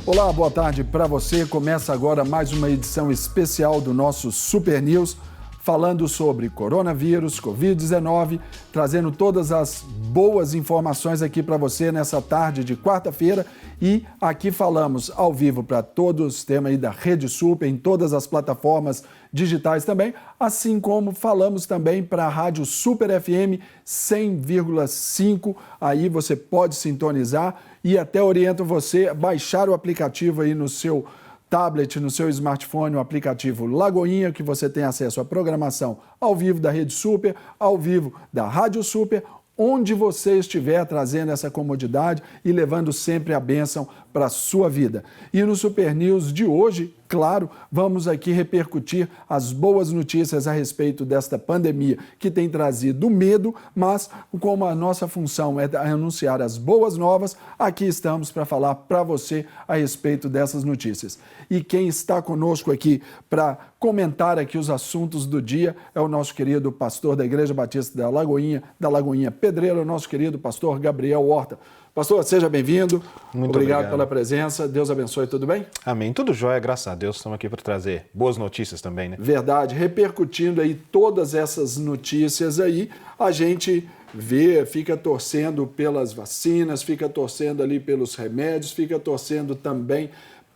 Olá, boa tarde para você. Começa agora mais uma edição especial do nosso Super News, falando sobre coronavírus, Covid-19, trazendo todas as boas informações aqui para você nessa tarde de quarta-feira. E aqui falamos ao vivo para todos, tema aí da Rede Super, em todas as plataformas digitais também, assim como falamos também para a Rádio Super FM 100,5. Aí você pode sintonizar e até oriento você a baixar o aplicativo aí no seu tablet, no seu smartphone, o aplicativo Lagoinha, que você tem acesso à programação ao vivo da Rede Super, ao vivo da Rádio Super, onde você estiver, trazendo essa comodidade e levando sempre a bênção para a sua vida. E no Super News de hoje, claro, vamos aqui repercutir as boas notícias a respeito desta pandemia que tem trazido medo, mas como a nossa função é anunciar as boas novas, aqui estamos para falar para você a respeito dessas notícias. E quem está conosco aqui para comentar aqui os assuntos do dia é o nosso querido pastor da Igreja Batista da Lagoinha Pedreira, o nosso querido pastor Gabriel Horta. Pastor, seja bem-vindo. Muito obrigado pela presença. Deus abençoe, tudo bem? Amém. Tudo jóia, graças a Deus. Estamos aqui para trazer boas notícias também, né? Verdade. Repercutindo aí todas essas notícias aí, a gente vê, fica torcendo pelas vacinas, fica torcendo ali pelos remédios, fica torcendo também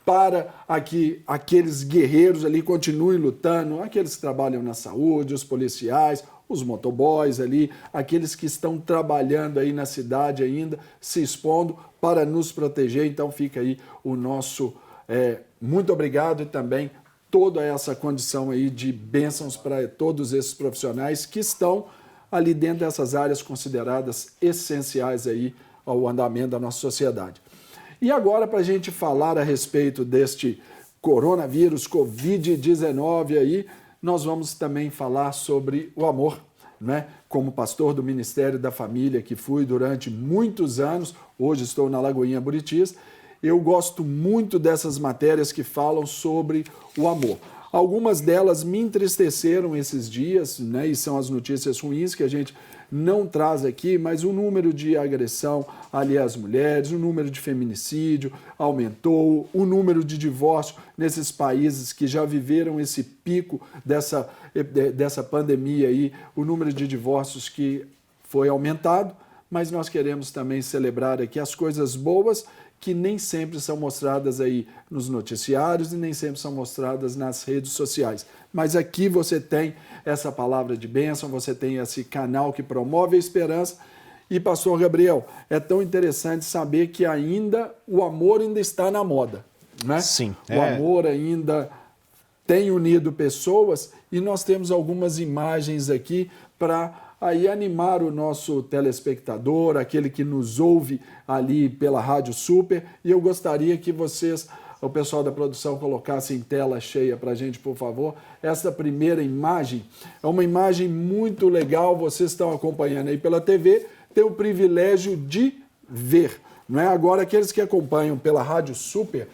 para que aqueles guerreiros ali continuem lutando, aqueles que trabalham na saúde, os policiais, os motoboys ali, aqueles que estão trabalhando aí na cidade ainda, se expondo para nos proteger. Então fica aí o nosso muito obrigado e também toda essa condição aí de bênçãos para todos esses profissionais que estão ali dentro dessas áreas consideradas essenciais aí ao andamento da nossa sociedade. E agora, para a gente falar a respeito deste coronavírus, Covid-19 aí, nós vamos também falar sobre o amor, né? Como pastor do Ministério da Família, que fui durante muitos anos, hoje estou na Lagoinha Buritis, eu gosto muito dessas matérias que falam sobre o amor. Algumas delas me entristeceram esses dias, né? E são as notícias ruins que a gente não traz aqui, mas o número de agressão ali às mulheres, o número de feminicídio aumentou, o número de divórcio nesses países que já viveram esse pico dessa pandemia aí, o número de divórcios que foi aumentado, mas nós queremos também celebrar aqui as coisas boas que nem sempre são mostradas aí nos noticiários e nem sempre são mostradas nas redes sociais. Mas aqui você tem essa palavra de bênção, você tem esse canal que promove a esperança. E, pastor Gabriel, é tão interessante saber que o amor ainda está na moda, né? Sim. O amor ainda tem unido pessoas e nós temos algumas imagens aqui para aí animar o nosso telespectador, aquele que nos ouve ali pela Rádio Super. E eu gostaria que vocês, o pessoal da produção, colocasse em tela cheia para a gente, por favor. Essa primeira imagem é uma imagem muito legal, vocês estão acompanhando aí pela TV, tem o privilégio de ver, não é? Agora, aqueles que acompanham pela Rádio Super,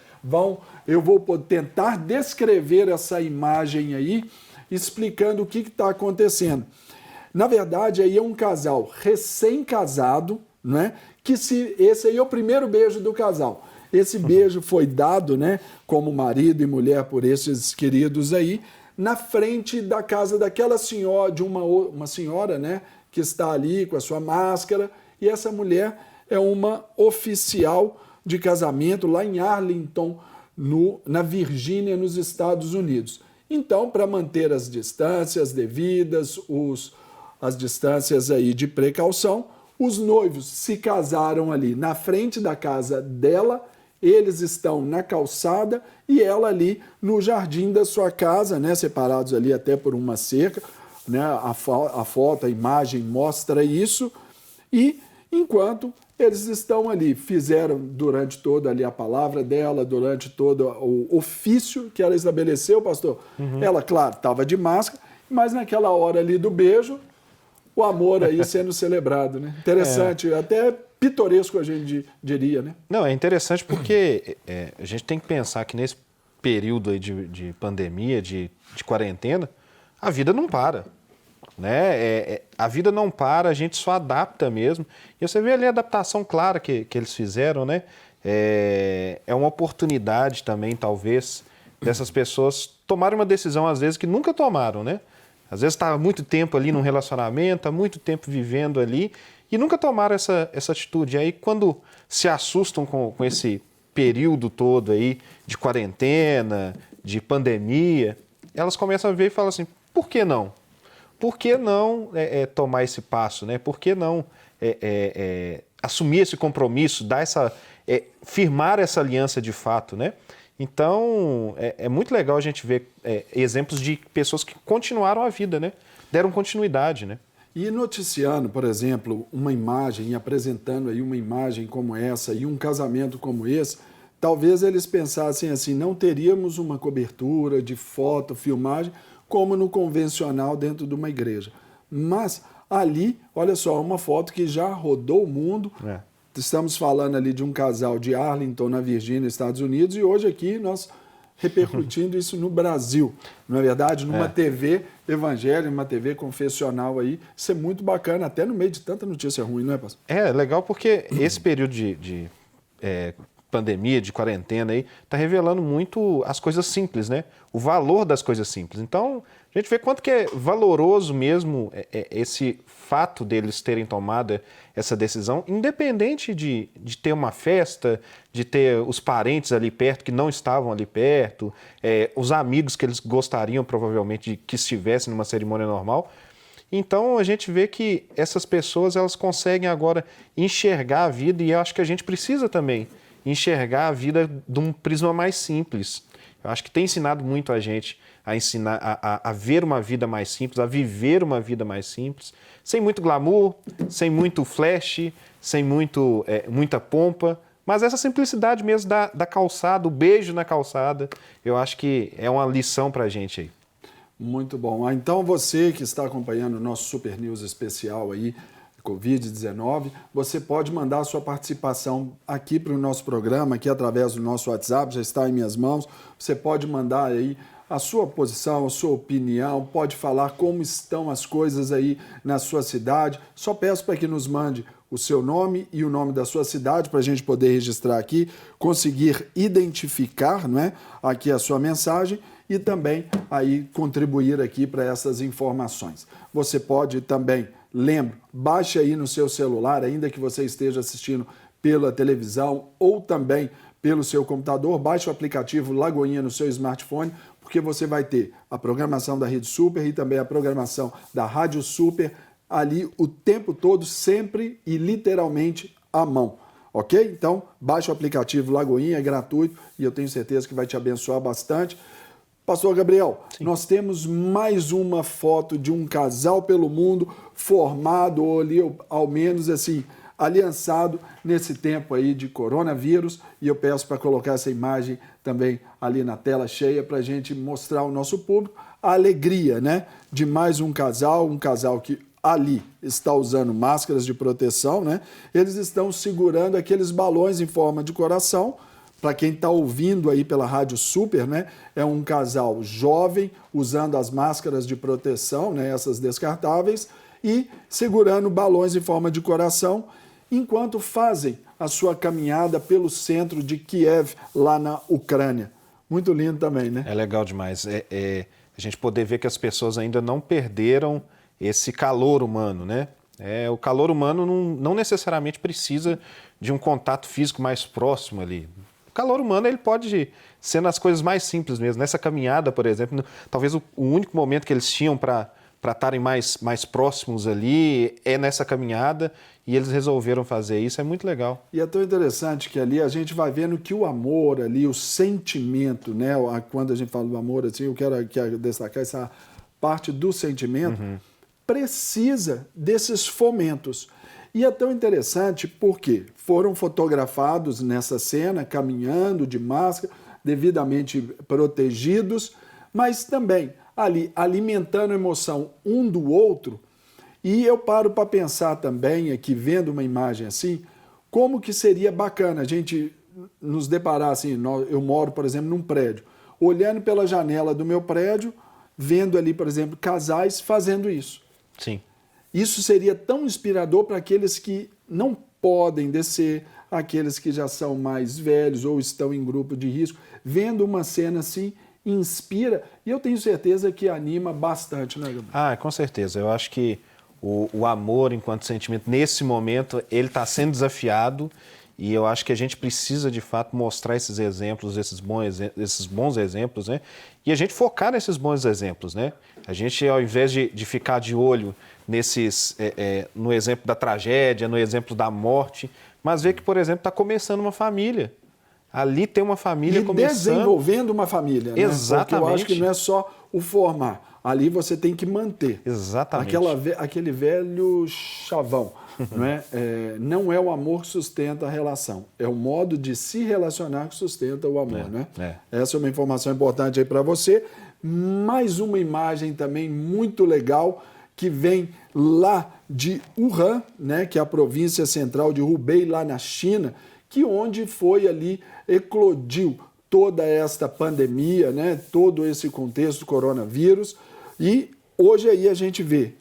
eu vou tentar descrever essa imagem aí, explicando o que está acontecendo. Na verdade, aí é um casal recém-casado, né? Esse aí é o primeiro beijo do casal. Esse beijo foi dado, né, como marido e mulher por esses queridos aí, na frente da casa daquela senhora, de uma senhora, né, que está ali com a sua máscara, e essa mulher é uma oficial de casamento lá em Arlington, na Virgínia, nos Estados Unidos. Então, para manter as distâncias devidas, as distâncias aí de precaução, os noivos se casaram ali na frente da casa dela, eles estão na calçada e ela ali no jardim da sua casa, né, separados ali até por uma cerca, né, a foto, a imagem mostra isso, e enquanto eles estão ali, fizeram durante toda ali a palavra dela, durante todo o ofício que ela estabeleceu, pastor, ela, claro, estava de máscara, mas naquela hora ali do beijo, o amor aí sendo celebrado, né? Interessante, até pitoresco a gente diria, né? Não, é interessante porque a gente tem que pensar que nesse período aí de pandemia, de quarentena, a vida não para, né? A vida não para, a gente só adapta mesmo. E você vê ali a adaptação clara que eles fizeram, né? é uma oportunidade também, talvez, dessas pessoas tomarem uma decisão, às vezes, que nunca tomaram, né? Às vezes está há muito tempo ali num relacionamento, há muito tempo vivendo ali e nunca tomaram essa atitude. E aí, quando se assustam com esse período todo aí de quarentena, de pandemia, elas começam a ver e falam assim, por que não? Por que não tomar esse passo, né? Por que não assumir esse compromisso, firmar essa aliança de fato, né? Então, é muito legal a gente ver exemplos de pessoas que continuaram a vida, né? Deram continuidade, né? E noticiando, por exemplo, uma imagem, apresentando aí uma imagem como essa e um casamento como esse, talvez eles pensassem assim, não teríamos uma cobertura de foto, filmagem, como no convencional dentro de uma igreja. Mas ali, olha só, uma foto que já rodou o mundo. Estamos falando ali de um casal de Arlington, na Virgínia, Estados Unidos, e hoje aqui nós repercutindo isso no Brasil. Não é verdade? Numa TV evangélica, uma TV confessional aí. Isso é muito bacana, até no meio de tanta notícia ruim, não é, pastor? É legal porque esse período de pandemia, de quarentena aí, está revelando muito as coisas simples, né? O valor das coisas simples. Então, a gente vê quanto que é valoroso mesmo esse fato deles terem tomado essa decisão, independente de ter uma festa, de ter os parentes ali perto que não estavam ali perto, os amigos que eles gostariam provavelmente de que estivessem numa cerimônia normal. Então, a gente vê que essas pessoas elas conseguem agora enxergar a vida e eu acho que a gente precisa também enxergar a vida de um prisma mais simples. Eu acho que tem ensinado muito a gente a ver uma vida mais simples, a viver uma vida mais simples, sem muito glamour, sem muito flash, sem muita pompa, mas essa simplicidade mesmo da calçada, o beijo na calçada, eu acho que é uma lição para a gente aí. Muito bom. Então, você que está acompanhando o nosso Super News especial aí, Covid-19, você pode mandar a sua participação aqui para o nosso programa, aqui através do nosso WhatsApp, já está em minhas mãos. Você pode mandar aí a sua posição, a sua opinião, pode falar como estão as coisas aí na sua cidade. Só peço para que nos mande o seu nome e o nome da sua cidade para a gente poder registrar aqui, conseguir identificar, não é, aqui a sua mensagem e também aí contribuir aqui para essas informações. Você pode também, lembro, baixe aí no seu celular, ainda que você esteja assistindo pela televisão ou também pelo seu computador, baixe o aplicativo Lagoinha no seu smartphone, porque você vai ter a programação da Rede Super e também a programação da Rádio Super ali o tempo todo, sempre e literalmente à mão, ok? Então, baixe o aplicativo Lagoinha, é gratuito e eu tenho certeza que vai te abençoar bastante. Pastor Gabriel, sim, nós temos mais uma foto de um casal pelo mundo formado, ou ali, ao menos assim, aliançado nesse tempo aí de coronavírus, e eu peço para colocar essa imagem também ali na tela cheia para a gente mostrar ao nosso público a alegria, né, de mais um casal que ali está usando máscaras de proteção, né, eles estão segurando aqueles balões em forma de coração. Para quem está ouvindo aí pela Rádio Super, né, é um casal jovem usando as máscaras de proteção, né, essas descartáveis, e segurando balões em forma de coração, enquanto fazem a sua caminhada pelo centro de Kiev, lá na Ucrânia. Muito lindo também, né? É legal demais. A gente poder ver que as pessoas ainda não perderam esse calor humano, né? O calor humano não necessariamente precisa de um contato físico mais próximo ali. O calor humano ele pode ser nas coisas mais simples mesmo. Nessa caminhada, por exemplo, talvez o único momento que eles tinham para estarem mais próximos ali é nessa caminhada e eles resolveram fazer isso. É muito legal. E é tão interessante que ali a gente vai vendo que o amor ali, o sentimento, né? Quando a gente fala do amor, assim, eu quero destacar essa parte do sentimento, precisa desses fomentos. E é tão interessante porque foram fotografados nessa cena, caminhando de máscara, devidamente protegidos, mas também ali alimentando a emoção um do outro. E eu paro para pensar também, aqui vendo uma imagem assim, como que seria bacana a gente nos deparar assim, eu moro, por exemplo, num prédio, olhando pela janela do meu prédio, vendo ali, por exemplo, casais fazendo isso. Sim. Isso seria tão inspirador para aqueles que não podem descer aqueles que já são mais velhos ou estão em grupo de risco. Vendo uma cena assim, inspira e eu tenho certeza que anima bastante, né, Gabriel? Ah, com certeza. Eu acho que o amor enquanto sentimento, nesse momento, ele está sendo desafiado e eu acho que a gente precisa, de fato, mostrar esses exemplos, esses bons exemplos, né? E a gente focar nesses bons exemplos, né? A gente, ao invés de ficar de olho no exemplo da tragédia, no exemplo da morte, mas ver que, por exemplo, está começando uma família. Ali tem uma família e começando... desenvolvendo uma família, né? Exatamente. Porque eu acho que não é só o formar. Ali você tem que manter. Exatamente. Aquele velho chavão. Não é o amor que sustenta a relação. É o modo de se relacionar que sustenta o amor. Essa é uma informação importante aí para você. Mais uma imagem também muito legal que vem lá de Wuhan, né, que é a província central de Hubei, lá na China, que onde foi ali, eclodiu toda esta pandemia, né, todo esse contexto do coronavírus. E hoje aí a gente vê,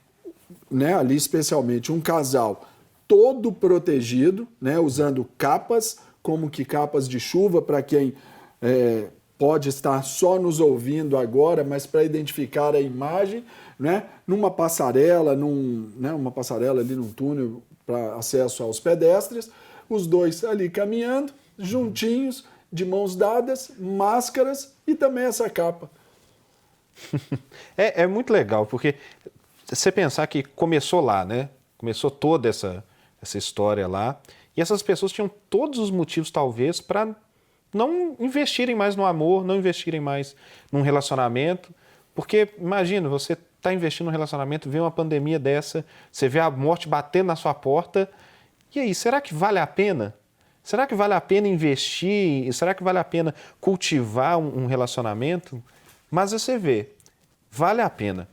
né, ali especialmente um casal todo protegido, né, usando capas, como que capas de chuva, para quem pode estar só nos ouvindo agora, mas para identificar a imagem, né, numa passarela, uma passarela ali num túnel para acesso aos pedestres, os dois ali caminhando, juntinhos, de mãos dadas, máscaras e também essa capa. É muito legal, porque você pensar que começou lá, né? Começou toda essa história lá, e essas pessoas tinham todos os motivos, talvez, para não investirem mais no amor, não investirem mais num relacionamento, porque, imagina, você está investindo num relacionamento, vê uma pandemia dessa, você vê a morte batendo na sua porta, e aí, será que vale a pena? Será que vale a pena investir? Será que vale a pena cultivar um relacionamento? Mas você vê, vale a pena.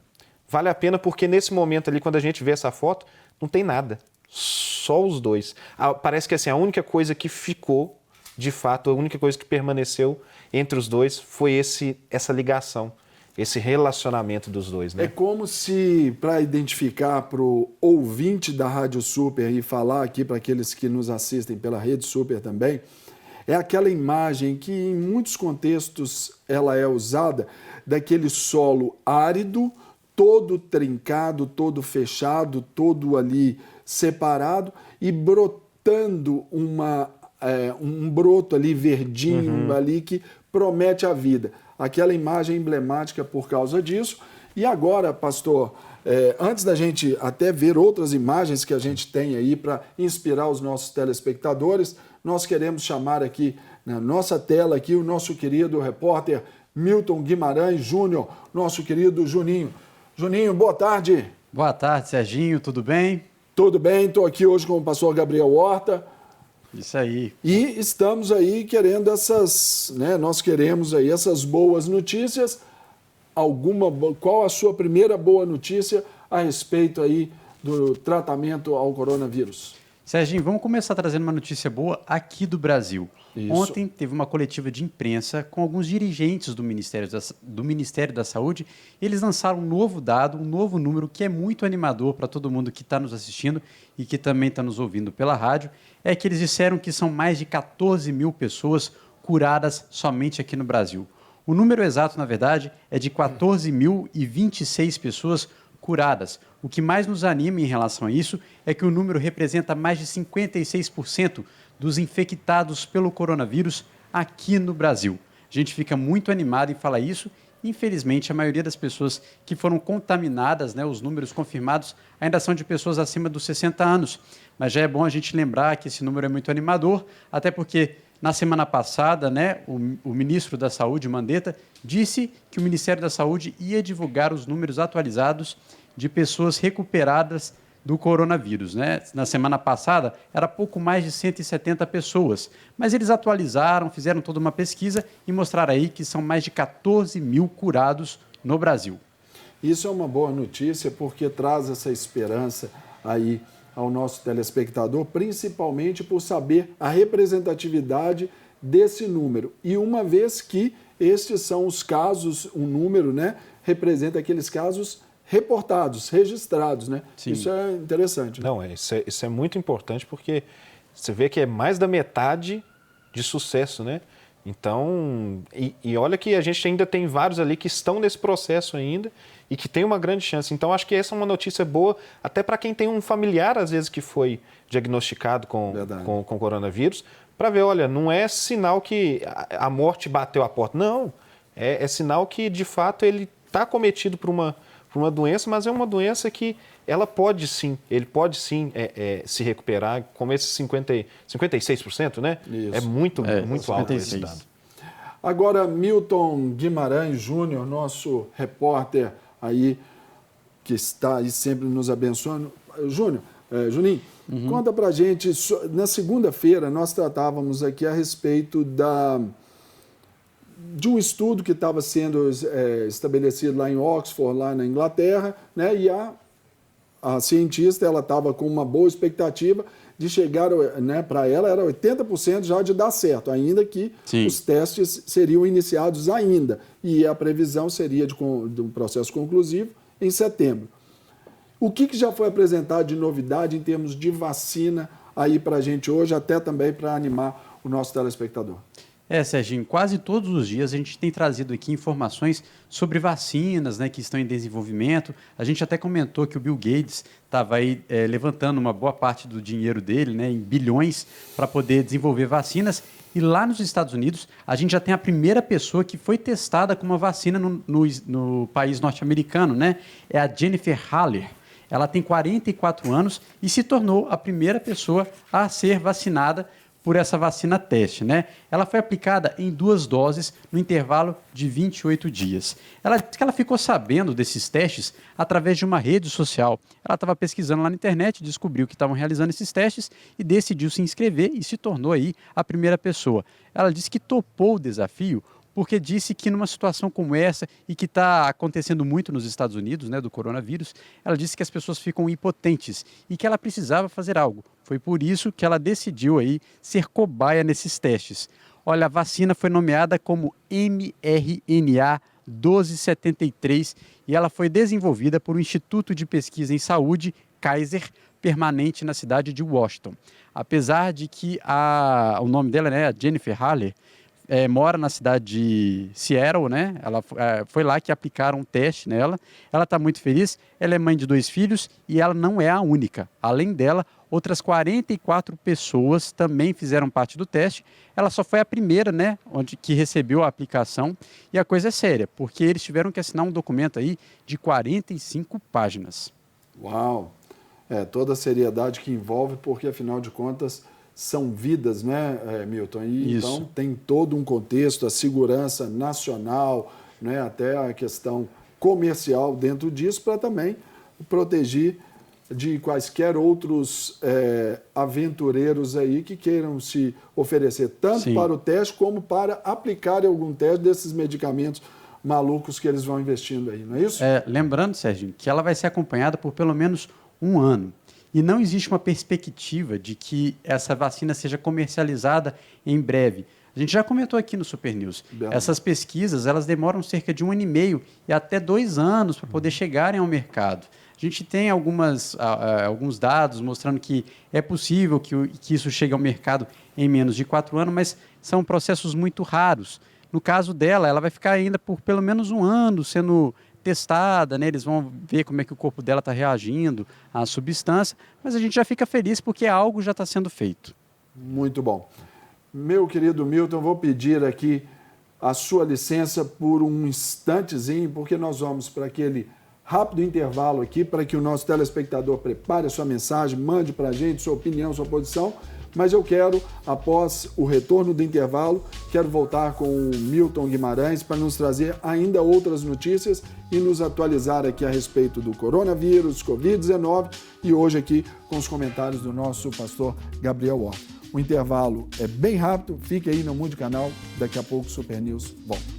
Vale a pena porque nesse momento ali, quando a gente vê essa foto, não tem nada. Só os dois. Parece que assim, a única coisa que ficou, de fato, a única coisa que permaneceu entre os dois foi essa ligação, esse relacionamento dos dois, né? É como se, para identificar para o ouvinte da Rádio Super e falar aqui para aqueles que nos assistem pela Rede Super também, é aquela imagem que em muitos contextos ela é usada daquele solo árido, todo trincado, todo fechado, todo ali separado e brotando um broto ali verdinho ali que promete a vida. Aquela imagem emblemática por causa disso. E agora, pastor, antes da gente até ver outras imagens que a gente tem aí para inspirar os nossos telespectadores, nós queremos chamar aqui na nossa tela aqui o nosso querido repórter Milton Guimarães Júnior, nosso querido Juninho. Juninho, boa tarde. Boa tarde, Serginho, tudo bem? Tudo bem, estou aqui hoje com o pastor Gabriel Horta. Isso aí. E estamos aí querendo nós queremos aí essas boas notícias. Qual a sua primeira boa notícia a respeito aí do tratamento ao coronavírus? Serginho, vamos começar trazendo uma notícia boa aqui do Brasil. Isso. Ontem teve uma coletiva de imprensa com alguns dirigentes do Ministério da Saúde. Eles lançaram um novo dado, um novo número que é muito animador para todo mundo que está nos assistindo e que também está nos ouvindo pela rádio. É que eles disseram que são mais de 14 mil pessoas curadas somente aqui no Brasil. O número exato, na verdade, é de 14.026 pessoas curadas. O que mais nos anima em relação a isso é que o número representa mais de 56% dos infectados pelo coronavírus aqui no Brasil. A gente fica muito animado em falar isso. Infelizmente, a maioria das pessoas que foram contaminadas, né, os números confirmados, ainda são de pessoas acima dos 60 anos. Mas já é bom a gente lembrar que esse número é muito animador, até porque na semana passada, né, o ministro da Saúde, Mandetta, disse que o Ministério da Saúde ia divulgar os números atualizados de pessoas recuperadas do coronavírus, né? Na semana passada, era pouco mais de 170 pessoas, mas eles atualizaram, fizeram toda uma pesquisa e mostraram aí que são mais de 14 mil curados no Brasil. Isso é uma boa notícia porque traz essa esperança aí ao nosso telespectador, principalmente por saber a representatividade desse número. E uma vez que estes são os casos, um número, né, representa aqueles casos reportados, registrados, né? Sim. Isso é interessante. Né? Não, isso é muito importante porque você vê que é mais da metade de sucesso, né? Então, e olha que a gente ainda tem vários ali que estão nesse processo ainda e que tem uma grande chance. Então, acho que essa é uma notícia boa, até para quem tem um familiar, às vezes, que foi diagnosticado com coronavírus, para ver, olha, não é sinal que a morte bateu a porta. Não, é sinal que, de fato, ele está acometido por uma doença, mas é uma doença que ele pode sim se recuperar, como esse 56%, né? Isso. É muito alto esse dado. Agora, Milton Guimarães Júnior, nosso repórter aí, que está aí sempre nos abençoando. Juninho, conta pra gente, na segunda-feira nós tratávamos aqui a respeito de um estudo que estava sendo estabelecido lá em Oxford, lá na Inglaterra, né? E a cientista ela estava com uma boa expectativa de chegar, né, para ela era 80% já de dar certo, ainda que os testes seriam iniciados ainda, e a previsão seria de um processo conclusivo em setembro. O que já foi apresentado de novidade em termos de vacina aí para a gente hoje, até também para animar o nosso telespectador? Serginho, quase todos os dias a gente tem trazido aqui informações sobre vacinas, né, que estão em desenvolvimento. A gente até comentou que o Bill Gates estava aí levantando uma boa parte do dinheiro dele, né, em bilhões, para poder desenvolver vacinas. E lá nos Estados Unidos, a gente já tem a primeira pessoa que foi testada com uma vacina no país norte-americano, né? É a Jennifer Haller. Ela tem 44 anos e se tornou a primeira pessoa a ser vacinada por essa vacina teste, né? Ela foi aplicada em 2 doses no intervalo de 28 dias. Ela disse que ela ficou sabendo desses testes através de uma rede social. Ela estava pesquisando lá na internet, descobriu que estavam realizando esses testes e decidiu se inscrever e se tornou aí a primeira pessoa. Ela disse que topou o desafio porque disse que numa situação como essa e que está acontecendo muito nos Estados Unidos, né, do coronavírus, ela disse que as pessoas ficam impotentes e que ela precisava fazer algo. Foi por isso que ela decidiu aí ser cobaia nesses testes. Olha, a vacina foi nomeada como mRNA 1273 e ela foi desenvolvida por um Instituto de Pesquisa em Saúde, Kaiser, permanente na cidade de Washington. Apesar de que o nome dela, né, a Jennifer Haller, mora na cidade de Seattle, né? Ela foi lá que aplicaram um teste nela. Ela está muito feliz. Ela é mãe de 2 filhos e ela não é a única. Além dela, outras 44 pessoas também fizeram parte do teste. Ela só foi a primeira, né, que recebeu a aplicação. E a coisa é séria, porque eles tiveram que assinar um documento aí de 45 páginas. Uau! Toda a seriedade que envolve, porque afinal de contas são vidas, né, Milton? E então tem todo um contexto, a segurança nacional, né, até a questão comercial dentro disso, para também proteger de quaisquer outros aventureiros aí que queiram se oferecer tanto para o teste como para aplicar algum teste desses medicamentos malucos que eles vão investindo aí, não é isso? Lembrando, Serginho, que ela vai ser acompanhada por pelo menos 1 ano. E não existe uma perspectiva de que essa vacina seja comercializada em breve. A gente já comentou aqui no Super News. Essas pesquisas, elas demoram cerca de 1 ano e meio e até 2 anos para poder chegarem ao mercado. A gente tem alguns dados mostrando que é possível que isso chegue ao mercado em menos de 4 anos, mas são processos muito raros. No caso dela, ela vai ficar ainda por pelo menos 1 ano sendo testada, né? Eles vão ver como é que o corpo dela está reagindo à substância, mas a gente já fica feliz porque algo já está sendo feito. Muito bom. Meu querido Milton, vou pedir aqui a sua licença por um instantezinho, porque nós vamos para aquele rápido intervalo aqui, para que o nosso telespectador prepare a sua mensagem, mande para a gente sua opinião, sua posição, mas eu quero, após o retorno do intervalo, quero voltar com o Milton Guimarães para nos trazer ainda outras notícias e nos atualizar aqui a respeito do coronavírus, Covid-19 e hoje aqui com os comentários do nosso pastor Gabriel Horta. O intervalo é bem rápido, fique aí no Mude Canal, daqui a pouco o Super News volta.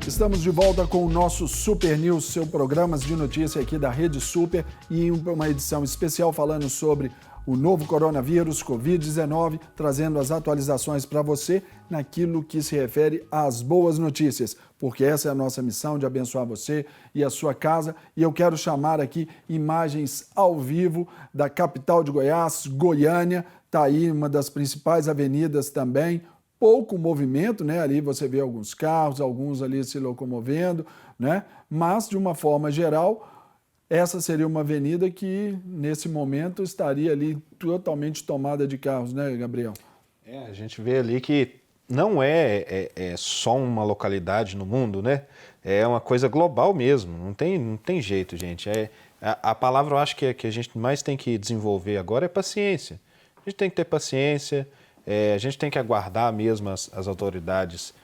Estamos de volta com o nosso Super News, seu programa de notícia aqui da Rede Super e uma edição especial falando sobre o novo coronavírus, Covid-19, trazendo as atualizações para você naquilo que se refere às boas notícias, porque essa é a nossa missão de abençoar você e a sua casa. E eu quero chamar aqui imagens ao vivo da capital de Goiás, Goiânia. Está aí uma das principais avenidas também, pouco movimento, né? Ali você vê alguns carros, alguns ali se locomovendo, né? Mas, de uma forma geral, essa seria uma avenida que, nesse momento, estaria ali totalmente tomada de carros, né, Gabriel? A gente vê ali que não é só uma localidade no mundo, né? É uma coisa global mesmo, não tem jeito, gente. A palavra, eu acho que a gente mais tem que desenvolver agora é paciência. A gente tem que ter paciência, a gente tem que aguardar mesmo as autoridades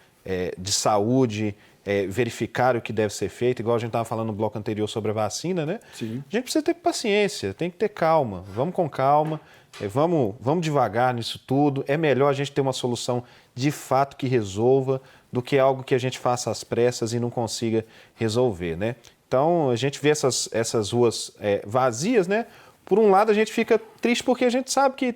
de saúde, verificar o que deve ser feito, igual a gente estava falando no bloco anterior sobre a vacina, né? Sim. A gente precisa ter paciência, tem que ter calma, vamos com calma, vamos devagar nisso tudo. É melhor a gente ter uma solução de fato que resolva do que algo que a gente faça às pressas e não consiga resolver, né? Então, a gente vê essas ruas vazias, né? Por um lado, a gente fica triste porque a gente sabe que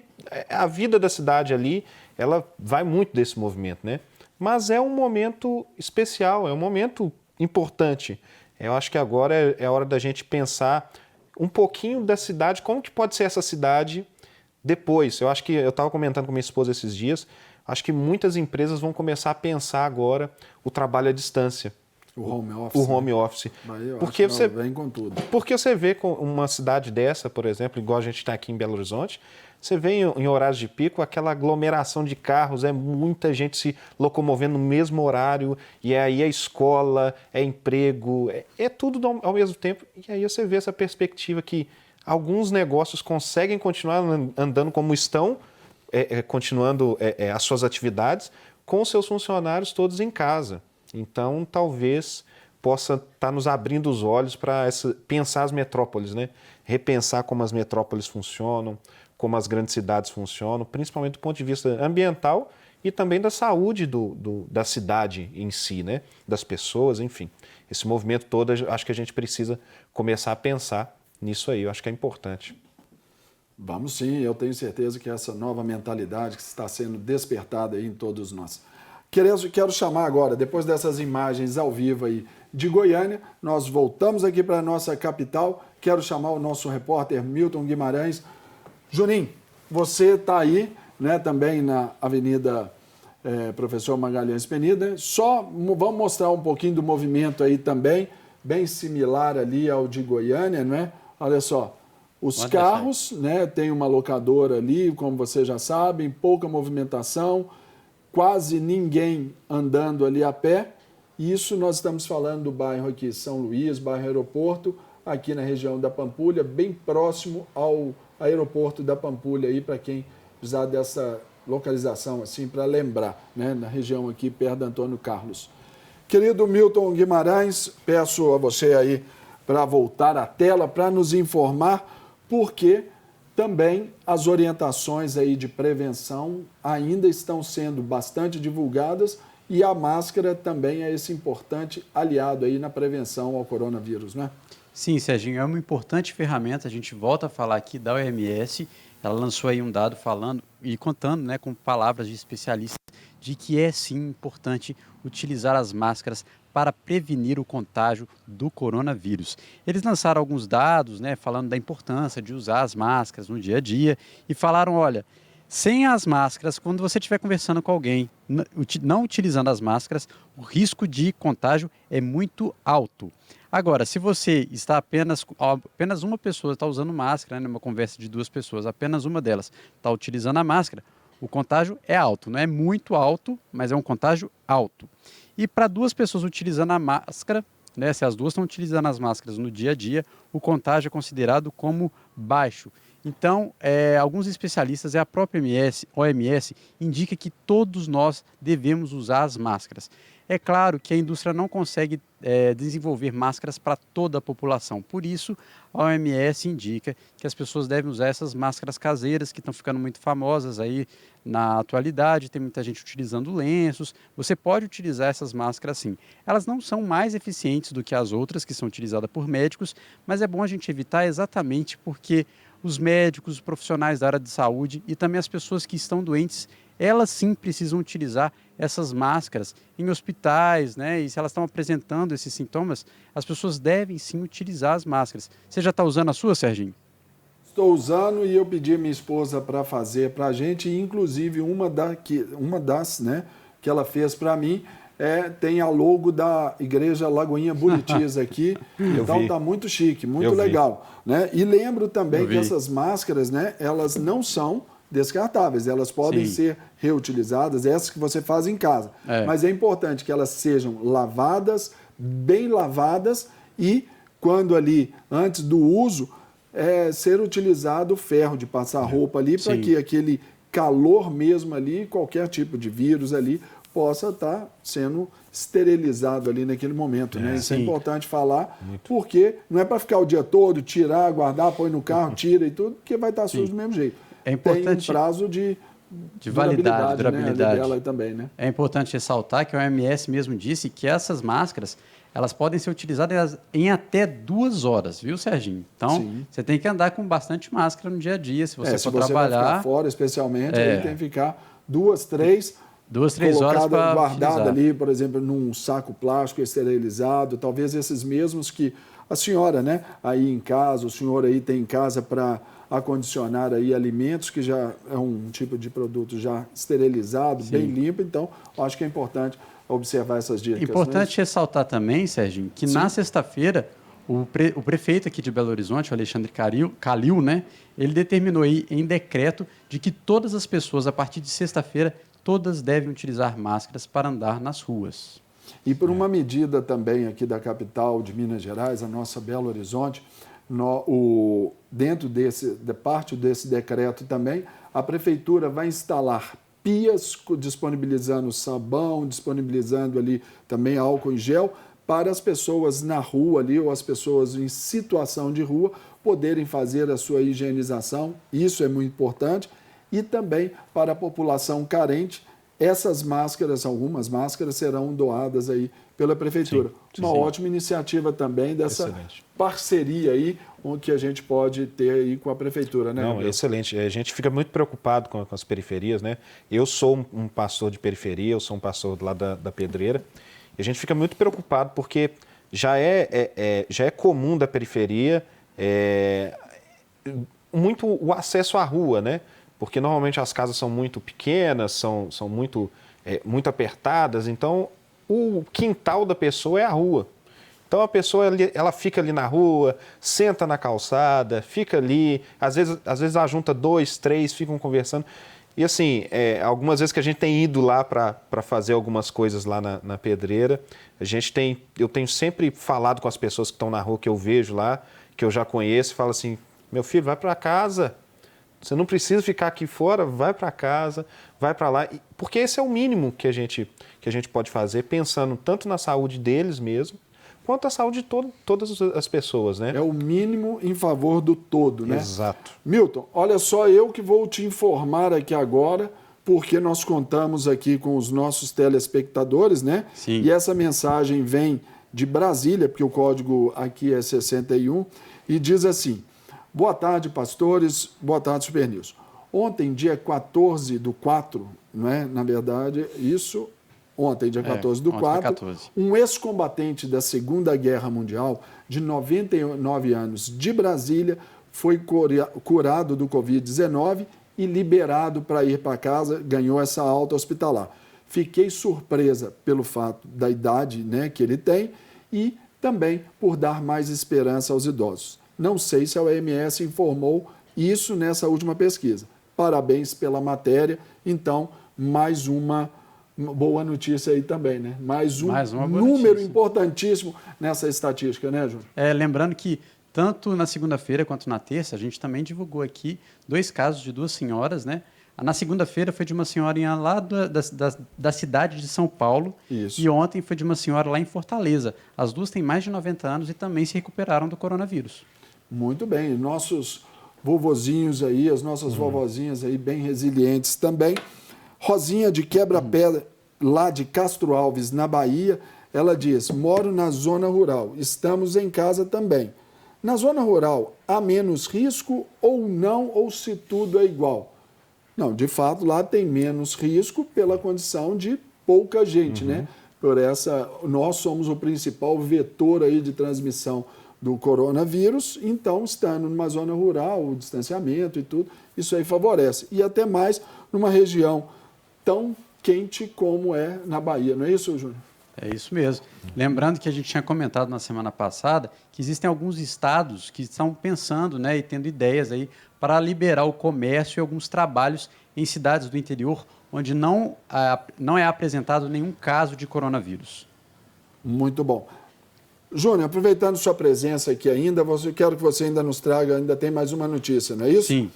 a vida da cidade ali, ela vai muito desse movimento, né? Mas é um momento especial, é um momento importante. Eu acho que agora é hora da gente pensar um pouquinho da cidade, como que pode ser essa cidade depois. Eu acho que, eu estava comentando com minha esposa esses dias, acho que muitas empresas vão começar a pensar agora o trabalho à distância. O home office. O home office. Porque você vem com tudo. Porque você vê com uma cidade dessa, por exemplo, igual a gente está aqui em Belo Horizonte, você vê em horários de pico aquela aglomeração de carros, muita gente se locomovendo no mesmo horário, e aí é escola, é emprego, é tudo ao mesmo tempo. E aí você vê essa perspectiva que alguns negócios conseguem continuar andando como estão, continuando as suas atividades, com seus funcionários todos em casa. Então, talvez possa estar nos abrindo os olhos para pensar as metrópoles, né? Repensar como as metrópoles funcionam, como as grandes cidades funcionam, principalmente do ponto de vista ambiental e também da saúde da cidade em si, né? Das pessoas, enfim. Esse movimento todo, acho que a gente precisa começar a pensar nisso aí, eu acho que é importante. Vamos sim, eu tenho certeza que essa nova mentalidade que está sendo despertada aí em todos nós. Quero chamar agora, depois dessas imagens ao vivo aí de Goiânia, nós voltamos aqui para a nossa capital. Quero chamar o nosso repórter Milton Guimarães. Juninho, você está aí, né, também na Avenida Professor Magalhães Penida. Só vamos mostrar um pouquinho do movimento aí também, bem similar ali ao de Goiânia, não é? Olha só, os carros, né, tem uma locadora ali, como vocês já sabem, pouca movimentação, quase ninguém andando ali a pé. Isso nós estamos falando do bairro aqui, São Luís, bairro Aeroporto, aqui na região da Pampulha, bem próximo ao aeroporto da Pampulha, aí para quem precisar dessa localização, assim, para lembrar, né, na região aqui, perto do Antônio Carlos. Querido Milton Guimarães, peço a você aí para voltar à tela, para nos informar, porque também as orientações aí de prevenção ainda estão sendo bastante divulgadas e a máscara também é esse importante aliado aí na prevenção ao coronavírus, né? Sim, Serginho, é uma importante ferramenta. A gente volta a falar aqui da OMS. Ela lançou aí um dado falando e contando, né, com palavras de especialistas de que é sim importante utilizar as máscaras para prevenir o contágio do coronavírus. Eles lançaram alguns dados, né, falando da importância de usar as máscaras no dia a dia e falaram, olha, sem as máscaras, quando você estiver conversando com alguém, não utilizando as máscaras, o risco de contágio é muito alto. Agora, se você está apenas uma pessoa está usando máscara, né, numa conversa de duas pessoas, apenas uma delas está utilizando a máscara, o contágio é alto. Não é muito alto, mas é um contágio alto. E para duas pessoas utilizando a máscara, né, se as duas estão utilizando as máscaras no dia a dia, o contágio é considerado como baixo. Então, alguns especialistas e a própria OMS indica que todos nós devemos usar as máscaras. É claro que a indústria não consegue desenvolver máscaras para toda a população. Por isso, a OMS indica que as pessoas devem usar essas máscaras caseiras que estão ficando muito famosas aí na atualidade. Tem muita gente utilizando lenços. Você pode utilizar essas máscaras sim. Elas não são mais eficientes do que as outras que são utilizadas por médicos, mas é bom a gente evitar exatamente porque os médicos, os profissionais da área de saúde e também as pessoas que estão doentes, elas sim precisam utilizar essas máscaras em hospitais, né? E se elas estão apresentando esses sintomas, as pessoas devem sim utilizar as máscaras. Você já está usando a sua, Serginho? Estou usando e eu pedi a minha esposa para fazer para a gente, e inclusive uma das, né, que ela fez para mim, tem a logo da Igreja Lagoinha Buritis aqui, então está muito chique, muito legal. Né? E lembro também que essas máscaras, né, elas não são descartáveis, elas podem ser reutilizadas, essas que você faz em casa. Mas é importante que elas sejam lavadas, bem lavadas, e quando ali, antes do uso, ser utilizado o ferro de passar roupa ali, para que aquele calor mesmo ali, qualquer tipo de vírus ali, possa estar sendo esterilizado ali naquele momento. Né? Isso é importante falar, porque não é para ficar o dia todo, tirar, guardar, põe no carro, tira e tudo, porque vai estar sujo do mesmo jeito. É importante. Tem um prazo de validade, durabilidade. Né? Também, né? É importante ressaltar que a OMS mesmo disse que essas máscaras, elas podem ser utilizadas em até 2 horas, viu, Serginho? Então, você tem que andar com bastante máscara no dia a dia, se você for trabalhar. Vai ficar fora, especialmente, aí tem que ficar 2, 3 horas para guardada ali, por exemplo, num saco plástico esterilizado, talvez esses mesmos que a senhora, né, aí em casa, o senhor aí tem em casa para acondicionar aí alimentos, que já é um tipo de produto já esterilizado, bem limpo, então acho que é importante observar essas dicas. Importante ressaltar também, Serginho, que na sexta-feira o prefeito aqui de Belo Horizonte, o Alexandre Calil, né, ele determinou aí em decreto de que todas as pessoas, a partir de sexta-feira, todas devem utilizar máscaras para andar nas ruas. E por uma medida também aqui da capital de Minas Gerais, a nossa Belo Horizonte, dentro da parte desse decreto também, a prefeitura vai instalar pias disponibilizando sabão, disponibilizando ali também álcool em gel, para as pessoas na rua ali, ou as pessoas em situação de rua, poderem fazer a sua higienização. Isso é muito importante. E também para a população carente, essas máscaras, algumas máscaras, serão doadas aí pela prefeitura. Uma ótima iniciativa também dessa parceria aí, que a gente pode ter aí com a prefeitura, né? Não, excelente. A gente fica muito preocupado com as periferias, né? Eu sou um pastor de periferia, eu sou um pastor lá da Pedreira, e a gente fica muito preocupado porque já é comum da periferia muito o acesso à rua, né? Porque normalmente as casas são muito pequenas, são muito apertadas, então o quintal da pessoa é a rua. Então a pessoa ela fica ali na rua, senta na calçada, fica ali, às vezes ela junta 2, 3, ficam conversando. E assim, algumas vezes que a gente tem ido lá para fazer algumas coisas lá na Pedreira, eu tenho sempre falado com as pessoas que estão na rua, que eu vejo lá, que eu já conheço, e falo assim, meu filho, vai para casa. Você não precisa ficar aqui fora, vai para casa, vai para lá, porque esse é o mínimo que a gente pode fazer, pensando tanto na saúde deles mesmo, quanto a saúde de todas as pessoas, né? É o mínimo em favor do todo, né? Exato. Milton, olha só, eu que vou te informar aqui agora, porque nós contamos aqui com os nossos telespectadores, né? Sim. E essa mensagem vem de Brasília, porque o código aqui é 61, e diz assim: boa tarde, pastores. Boa tarde, Super News. Ontem, dia 14/4, não é? Na verdade, isso, ontem, dia 14/4, um ex-combatente da Segunda Guerra Mundial, de 99 anos, de Brasília, foi curado do Covid-19 e liberado para ir para casa, ganhou essa alta hospitalar. Fiquei surpresa pelo fato da idade, né, que ele tem e também por dar mais esperança aos idosos. Não sei se a OMS informou isso nessa última pesquisa. Parabéns pela matéria. Então, mais uma boa notícia aí também, né? Mais um número importantíssimo nessa estatística, né, Júnior? Lembrando que tanto na segunda-feira quanto na terça, a gente também divulgou aqui 2 casos de 2 senhoras, né? Na segunda-feira foi de uma senhorinha lá da cidade de São Paulo. Isso. E ontem foi de uma senhora lá em Fortaleza. As duas têm mais de 90 anos e também se recuperaram do coronavírus. Muito bem. Nossos vovozinhos aí, as nossas vovozinhas aí bem resilientes também. Rosinha de Quebra-Pedra, lá de Castro Alves, na Bahia, ela diz: moro na zona rural, estamos em casa também. Na zona rural, há menos risco ou não, ou se tudo é igual? Não, de fato, lá tem menos risco pela condição de pouca gente, né? Por essa, nós somos o principal vetor aí de transmissão do coronavírus, então, estando numa zona rural, o distanciamento e tudo, isso aí favorece. E até mais numa região tão quente como é na Bahia, não é isso, Júnior? É isso mesmo. Lembrando que a gente tinha comentado na semana passada que existem alguns estados que estão pensando, né, e tendo ideias aí para liberar o comércio e alguns trabalhos em cidades do interior onde não é apresentado nenhum caso de coronavírus. Muito bom. Júnior, aproveitando sua presença aqui ainda, quero que você ainda nos traga, ainda tem mais uma notícia, não é isso? Sim.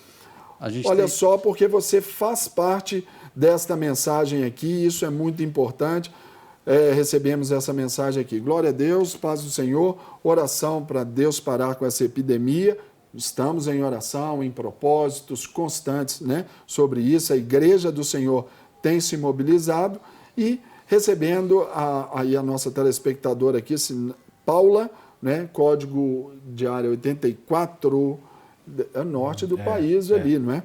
Olha só, porque você faz parte desta mensagem aqui, isso é muito importante. Recebemos essa mensagem aqui. Glória a Deus, paz do Senhor, oração para Deus parar com essa epidemia. Estamos em oração, em propósitos constantes, né, sobre isso. A Igreja do Senhor tem se mobilizado e recebendo aí a nossa telespectadora aqui, Paula, né, código de área 84, norte do país ali, não é?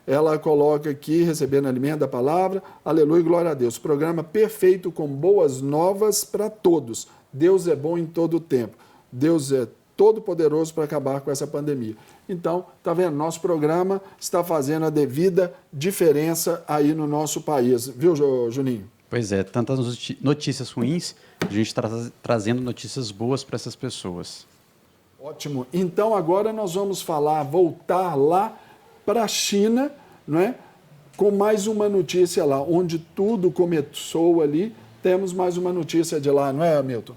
Ela coloca aqui, recebendo alimento da palavra, aleluia, glória a Deus. Programa perfeito com boas novas para todos. Deus é bom em todo o tempo. Deus é todo poderoso para acabar com essa pandemia. Então, tá vendo? Nosso programa está fazendo a devida diferença aí no nosso país. Viu, Juninho? Pois é, tantas notícias ruins, a gente está trazendo notícias boas para essas pessoas. Ótimo. Então, agora nós vamos voltar lá para a China, não é? Com mais uma notícia lá, onde tudo começou ali. Temos mais uma notícia de lá, não é, Hamilton?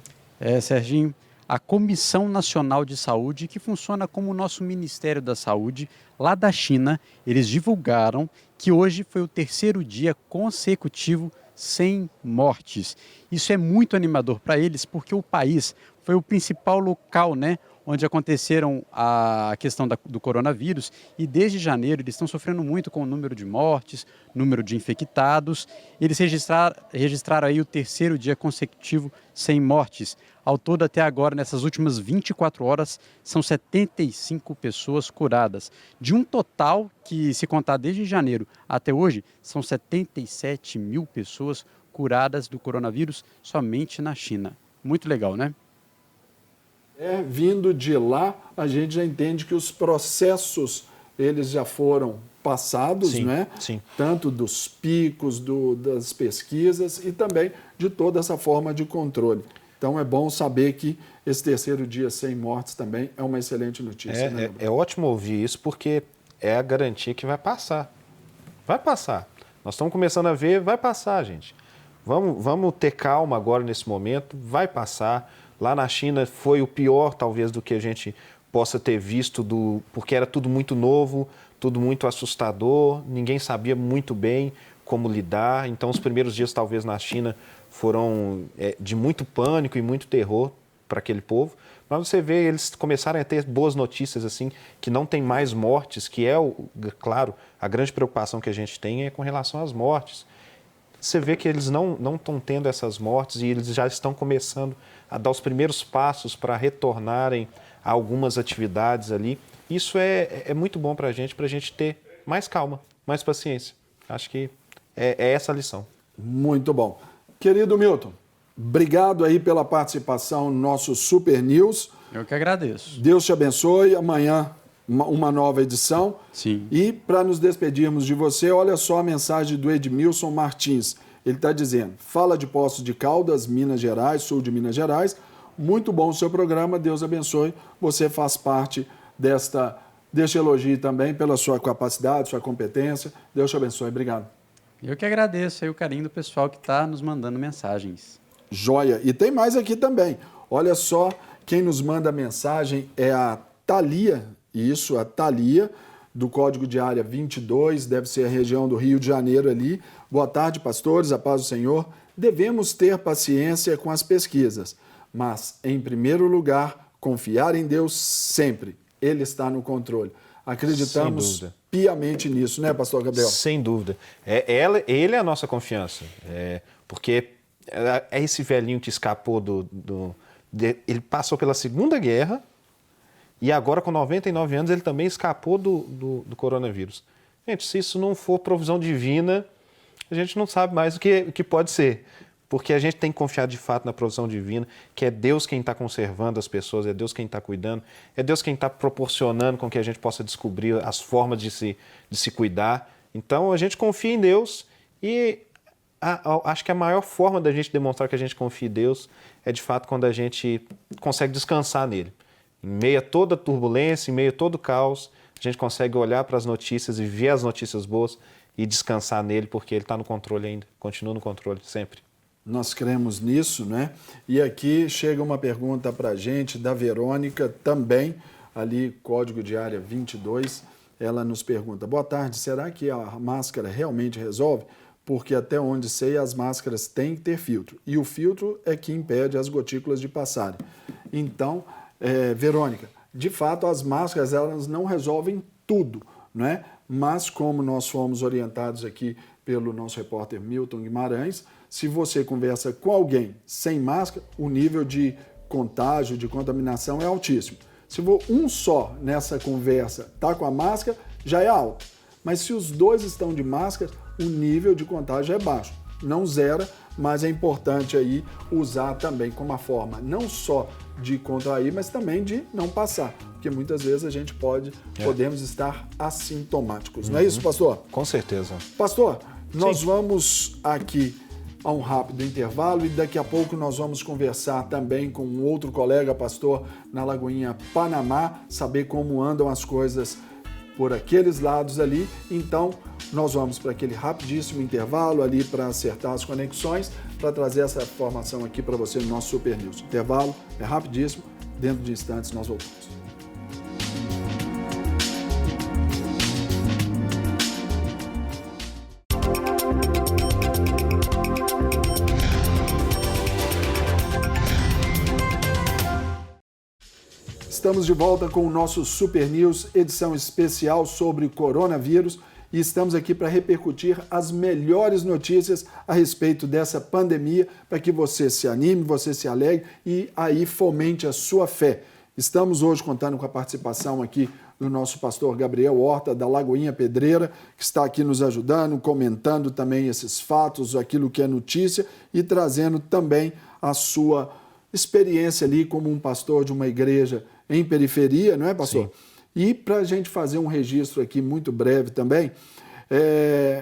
Serginho, a Comissão Nacional de Saúde, que funciona como o nosso Ministério da Saúde, lá da China, eles divulgaram que hoje foi o terceiro dia consecutivo sem mortes. Isso é muito animador para eles, porque o país foi o principal local, né, onde aconteceram a questão do coronavírus, e desde janeiro eles estão sofrendo muito com o número de mortes, número de infectados. Eles registraram aí o terceiro dia consecutivo sem mortes. Ao todo, até agora, nessas últimas 24 horas, são 75 pessoas curadas. De um total que, se contar desde janeiro até hoje, são 77 mil pessoas curadas do coronavírus somente na China. Muito legal, né? Vindo de lá, a gente já entende que os processos, eles já foram passados, sim, né? Sim. Tanto dos picos, das pesquisas e também de toda essa forma de controle. Então, é bom saber que esse terceiro dia sem mortes também é uma excelente notícia. É ótimo ouvir isso, porque é a garantia que vai passar. Vai passar. Nós estamos começando a ver, vai passar, gente. Vamos ter calma agora nesse momento, vai passar. Lá na China foi o pior, talvez, do que a gente possa ter visto, porque era tudo muito novo, tudo muito assustador, ninguém sabia muito bem como lidar. Então, os primeiros dias, talvez, na China foram de muito pânico e muito terror para aquele povo. Mas você vê, eles começaram a ter boas notícias, assim, que não tem mais mortes, que claro, a grande preocupação que a gente tem é com relação às mortes. Você vê que eles não estão tendo essas mortes e eles já estão começando a dar os primeiros passos para retornarem a algumas atividades ali. Isso é muito bom para a gente ter mais calma, mais paciência. Acho que é essa a lição. Muito bom. Querido Milton, obrigado aí pela participação no nosso Super News. Eu que agradeço. Deus te abençoe. Amanhã uma nova edição. Sim. E para nos despedirmos de você, olha só a mensagem do Edmilson Martins. Ele está dizendo: fala de Poços de Caldas, Minas Gerais, sul de Minas Gerais. Muito bom o seu programa, Deus abençoe. Você faz parte deste elogio também pela sua capacidade, sua competência. Deus te abençoe. Obrigado. Eu que agradeço aí o carinho do pessoal que está nos mandando mensagens. Joia. E tem mais aqui também. Olha só, quem nos manda mensagem é a Thalia. Isso, a Thalia, do Código de Área 22, deve ser a região do Rio de Janeiro ali. Boa tarde, pastores, a paz do Senhor. Devemos ter paciência com as pesquisas, mas, em primeiro lugar, confiar em Deus sempre. Ele está no controle. Acreditamos piamente nisso, né, pastor Gabriel? Sem dúvida. Ele é a nossa confiança. Porque é esse velhinho que escapou ele passou pela Segunda Guerra e agora, com 99 anos, ele também escapou do coronavírus. Gente, se isso não for provisão divina, a gente não sabe mais o que pode ser. Porque a gente tem que confiar de fato na provisão divina, que é Deus quem está conservando as pessoas, é Deus quem está cuidando, é Deus quem está proporcionando com que a gente possa descobrir as formas de se cuidar. Então, a gente confia em Deus e acho que a maior forma da gente demonstrar que a gente confia em Deus é, de fato, quando a gente consegue descansar nele. Em meio a toda turbulência, em meio a todo caos, a gente consegue olhar para as notícias e ver as notícias boas e descansar nele, porque ele está no controle ainda, continua no controle sempre. Nós cremos nisso, né? E aqui chega uma pergunta para a gente da Verônica, também, ali, Código de Área 22. Ela nos pergunta: boa tarde, será que a máscara realmente resolve? Porque até onde sei, as máscaras têm que ter filtro. E o filtro é que impede as gotículas de passarem. Então, Verônica, de fato, as máscaras elas não resolvem tudo, né? Mas como nós fomos orientados aqui pelo nosso repórter Milton Guimarães, se você conversa com alguém sem máscara, o nível de contágio, de contaminação é altíssimo. Se um só nessa conversa está com a máscara, já é alto. Mas se os dois estão de máscara, o nível de contágio é baixo. Não zera, mas é importante aí usar também como uma forma não só de contrair, mas também de não passar. Porque muitas vezes a gente podemos estar assintomáticos. Não é isso, pastor? Com certeza. Pastor, nós vamos aqui a um rápido intervalo e daqui a pouco nós vamos conversar também com um outro colega pastor na Lagoinha Panamá, saber como andam as coisas por aqueles lados ali. Então, nós vamos para aquele rapidíssimo intervalo ali para acertar as conexões, para trazer essa informação aqui para você no nosso Super News. O intervalo é rapidíssimo, dentro de instantes nós voltamos. Estamos de volta com o nosso Super News, edição especial sobre coronavírus, e estamos aqui para repercutir as melhores notícias a respeito dessa pandemia, para que você se anime, você se alegre e aí fomente a sua fé. Estamos hoje contando com a participação aqui do nosso pastor Gabriel Horta, da Lagoinha Pedreira, que está aqui nos ajudando, comentando também esses fatos, aquilo que é notícia e trazendo também a sua experiência ali como um pastor de uma igreja em periferia, não é, pastor? Sim. E para a gente fazer um registro aqui muito breve também,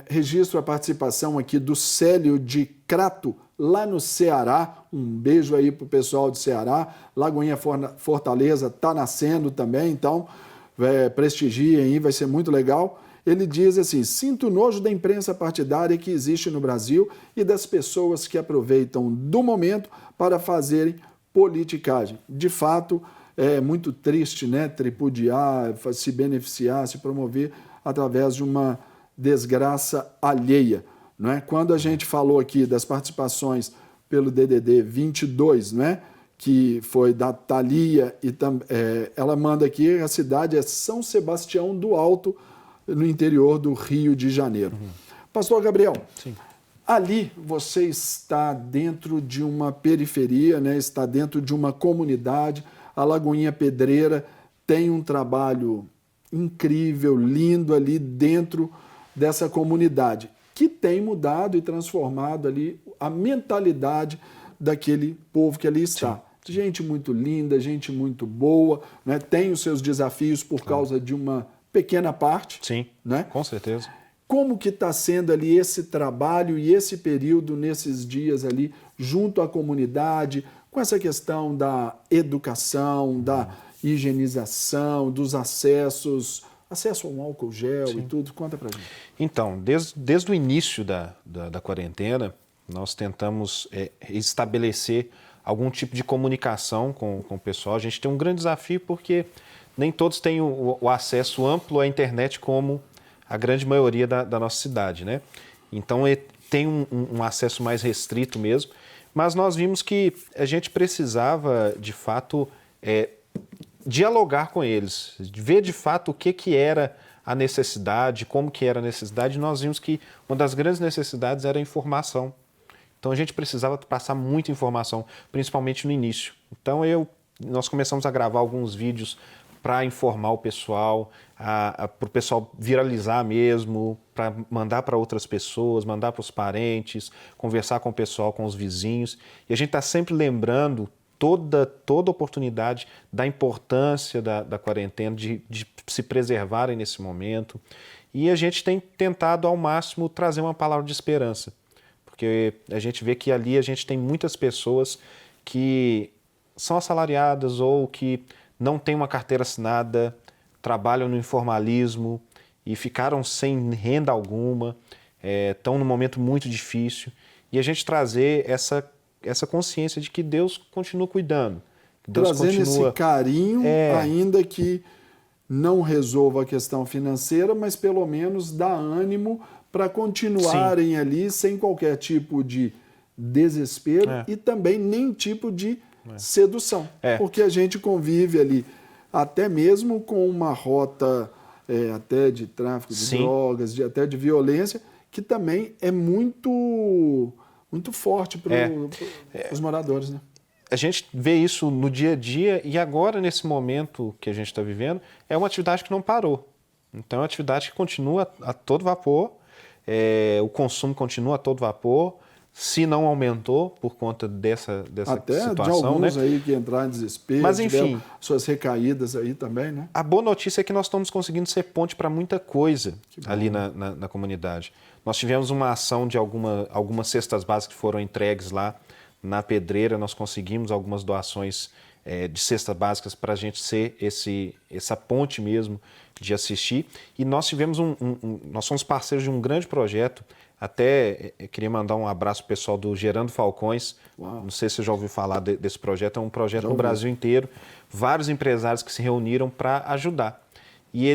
registro a participação aqui do Célio de Crato, lá no Ceará. Um beijo aí para o pessoal de Ceará. Lagoinha Fortaleza está nascendo também, então prestigiem aí, vai ser muito legal. Ele diz assim: sinto nojo da imprensa partidária que existe no Brasil e das pessoas que aproveitam do momento para fazerem politicagem. De fato, é muito triste, né? Tripudiar, se beneficiar, se promover através de uma desgraça alheia. Não é? Quando a gente falou aqui das participações pelo DDD 22, não é? Que foi da Thalia, e ela manda aqui, a cidade é São Sebastião do Alto, no interior do Rio de Janeiro. Pastor Gabriel, sim, ali você está dentro de uma periferia, né? Está dentro de uma comunidade. A Lagoinha Pedreira tem um trabalho incrível, lindo ali dentro dessa comunidade, que tem mudado e transformado ali a mentalidade daquele povo que ali está. Sim. Gente muito linda, gente muito boa, né? Tem os seus desafios por causa de uma pequena parte. Sim, né? Com certeza. Como que está sendo ali esse trabalho e esse período nesses dias ali junto à comunidade, com essa questão da educação, da higienização, dos acesso ao álcool gel, sim, e tudo? Conta pra gente. Então, desde o início da quarentena, nós tentamos estabelecer algum tipo de comunicação com o pessoal. A gente tem um grande desafio porque nem todos têm o acesso amplo à internet como a grande maioria da nossa cidade, né? Então, tem um acesso mais restrito mesmo, mas nós vimos que a gente precisava, de fato, dialogar com eles, ver de fato o que era a necessidade, como que era a necessidade, e nós vimos que uma das grandes necessidades era a informação. Então a gente precisava passar muita informação, principalmente no início. Então nós começamos a gravar alguns vídeos para informar o pessoal, para o pessoal viralizar mesmo, para mandar para outras pessoas, mandar para os parentes, conversar com o pessoal, com os vizinhos. E a gente está sempre lembrando toda oportunidade da importância da quarentena, de se preservarem nesse momento. E a gente tem tentado ao máximo trazer uma palavra de esperança, porque a gente vê que ali a gente tem muitas pessoas que são assalariadas ou que não têm uma carteira assinada, trabalham no informalismo e ficaram sem renda alguma, estão num momento muito difícil. E a gente trazer essa consciência de que Deus continua cuidando. Que Deus trazendo continua... esse carinho, ainda que não resolva a questão financeira, mas pelo menos dá ânimo para continuarem ali sem qualquer tipo de desespero e também nem tipo de sedução. Porque a gente convive ali até mesmo com uma rota até de tráfico de drogas, até de violência, que também é muito forte para os moradores, né? A gente vê isso no dia a dia e agora, nesse momento que a gente está vivendo, é uma atividade que não parou. Então, é uma atividade que continua a todo vapor, o consumo continua a todo vapor, se não aumentou por conta dessa até situação. De alguns, né? Aí que entraram em desespero, mas enfim, suas recaídas aí também, né? A boa notícia é que nós estamos conseguindo ser ponte para muita coisa ali na comunidade. Nós tivemos uma ação de algumas cestas básicas que foram entregues lá na Pedreira, nós conseguimos algumas doações de cestas básicas para a gente ser essa ponte mesmo de assistir. E nós tivemos nós somos parceiros de um grande projeto. Até queria mandar um abraço pro pessoal do Gerando Falcões. Uau. Não sei se você já ouviu falar desse projeto. É um projeto no Brasil inteiro. Vários empresários que se reuniram para ajudar. E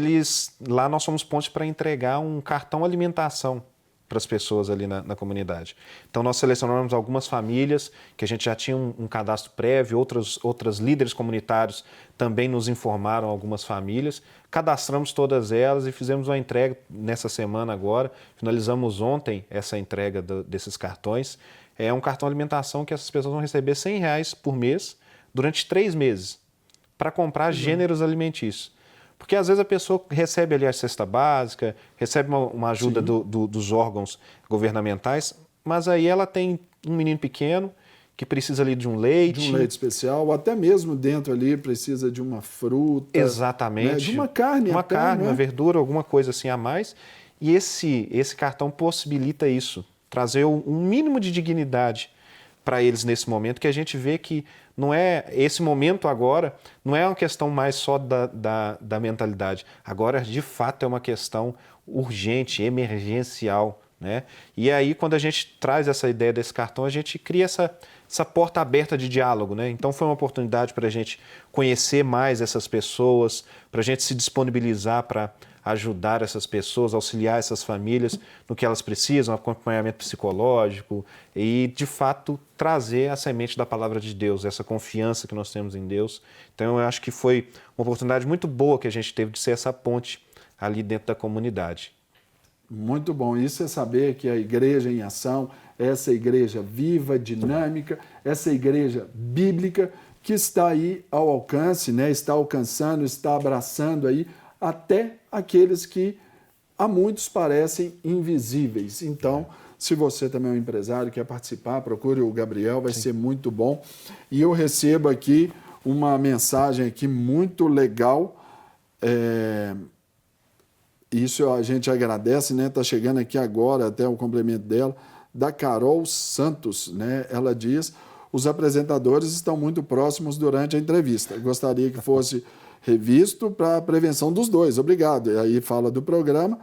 lá nós somos pontes para entregar um cartão alimentação para as pessoas ali na comunidade. Então nós selecionamos algumas famílias que a gente já tinha um cadastro prévio, outras líderes comunitários também nos informaram algumas famílias, cadastramos todas elas e fizemos uma entrega nessa semana agora, finalizamos ontem essa entrega desses cartões. É um cartão alimentação que essas pessoas vão receber R$100 por mês durante 3 meses para comprar gêneros alimentícios. Porque às vezes a pessoa recebe ali a cesta básica, recebe uma ajuda dos órgãos governamentais, mas aí ela tem um menino pequeno que precisa ali de um leite. De um leite especial, ou até mesmo dentro ali precisa de uma fruta. Exatamente. Né? De uma carne uma até, carne, né? uma verdura, alguma coisa assim a mais. E esse cartão possibilita isso, trazer um mínimo de dignidade para eles nesse momento, que a gente vê que não é esse momento agora, não é uma questão mais só da mentalidade. Agora, de fato, é uma questão urgente, emergencial, né? E aí, quando a gente traz essa ideia desse cartão, a gente cria essa porta aberta de diálogo, né? Então, foi uma oportunidade para a gente conhecer mais essas pessoas, para a gente se disponibilizar para ajudar essas pessoas, auxiliar essas famílias no que elas precisam, acompanhamento psicológico e, de fato, trazer a semente da palavra de Deus, essa confiança que nós temos em Deus. Então, eu acho que foi uma oportunidade muito boa que a gente teve de ser essa ponte ali dentro da comunidade. Muito bom. Isso é saber que a igreja em ação, essa igreja viva, dinâmica, essa igreja bíblica que está aí ao alcance, né? Está alcançando, está abraçando aí até aqueles que a muitos parecem invisíveis. Então, se você também é um empresário, quer participar, procure o Gabriel, vai ser muito bom. E eu recebo aqui uma mensagem aqui muito legal. Isso a gente agradece, né? Está chegando aqui agora, até o complemento dela, da Carol Santos, né? Ela diz: os apresentadores estão muito próximos durante a entrevista. Gostaria que fosse revisto para a prevenção dos dois. Obrigado. E aí fala do programa.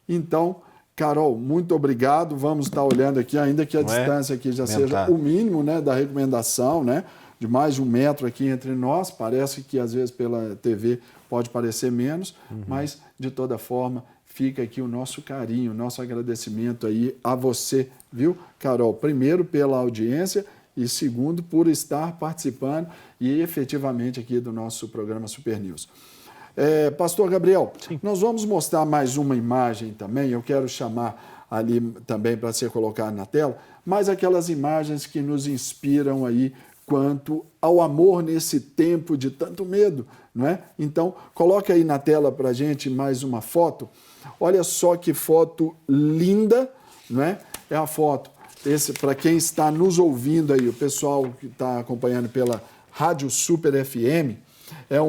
Então, Carol, muito obrigado. Vamos estar olhando aqui, ainda que a distância aqui já seja o mínimo, né, da recomendação, né? de mais de 1 metro aqui entre nós. Parece que às vezes pela TV pode parecer menos, mas de toda forma fica aqui o nosso carinho, o nosso agradecimento aí a você, viu, Carol? Primeiro pela audiência e segundo por estar participando e efetivamente aqui do nosso programa Super News. Pastor Gabriel, sim, nós vamos mostrar mais uma imagem também, eu quero chamar ali também para ser colocado na tela, mas aquelas imagens que nos inspiram aí quanto ao amor nesse tempo de tanto medo, não é? Então, coloque aí na tela para a gente mais uma foto. Olha só que foto linda, não é? É a foto, para quem está nos ouvindo aí, o pessoal que está acompanhando pela Rádio Super FM, é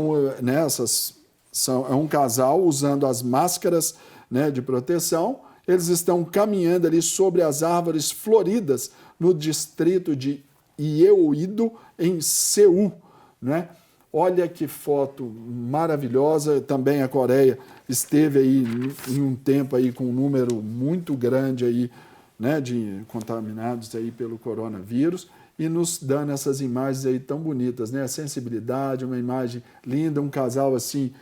um casal usando as máscaras, né, de proteção. Eles estão caminhando ali sobre as árvores floridas no distrito de Yeouido, em Seul, né? Olha que foto maravilhosa. Também a Coreia esteve aí em um tempo aí com um número muito grande aí, né, de contaminados aí pelo coronavírus e nos dando essas imagens aí tão bonitas, né? A sensibilidade, uma imagem linda, um casal assim